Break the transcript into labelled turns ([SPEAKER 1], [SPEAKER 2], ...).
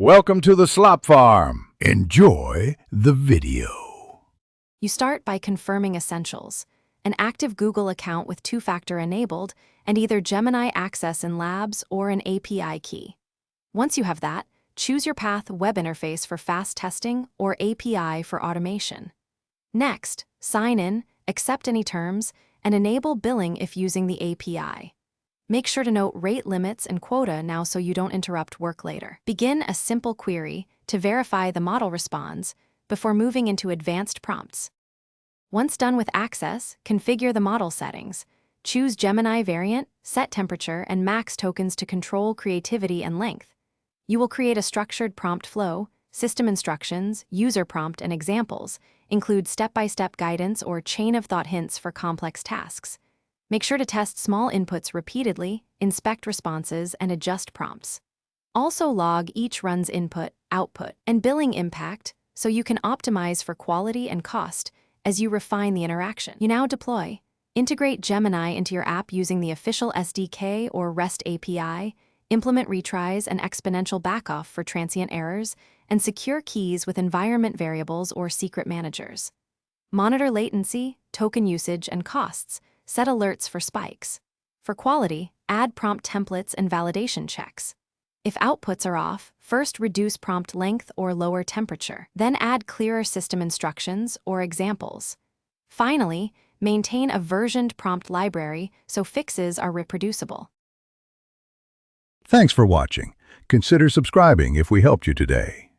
[SPEAKER 1] Welcome to the Slop Farm. Enjoy the video.
[SPEAKER 2] You start by confirming essentials: an active Google account with two-factor enabled, and either Gemini access in Labs or an API key. Once you have that, choose your path web interface for fast testing or API for automation. Next, sign in, accept any terms, and enable billing if using the API. Make sure to note rate limits and quota now so you don't interrupt work later. Begin a simple query to verify the model responds before moving into advanced prompts. Once done with access, configure the model settings. Choose Gemini variant, set temperature, and max tokens to control creativity and length. You will create a structured prompt flow. System instructions, user prompt, and examples include step-by-step guidance or chain-of-thought hints for complex tasks. Make sure to test small inputs repeatedly, inspect responses, and adjust prompts. Also log each run's input, output, and billing impact so you can optimize for quality and cost as you refine the interaction. You now deploy. Integrate Gemini into your app using the official SDK or REST API, implement retries and exponential backoff for transient errors, and secure keys with environment variables or secret managers. Monitor latency, token usage, and costs. Set alerts for spikes. For quality, add prompt templates and validation checks. If outputs are off, first reduce prompt length or lower temperature. Then add clearer system instructions or examples. Finally, maintain a versioned prompt library so fixes are reproducible.
[SPEAKER 1] Thanks for watching. Consider subscribing if we helped you today.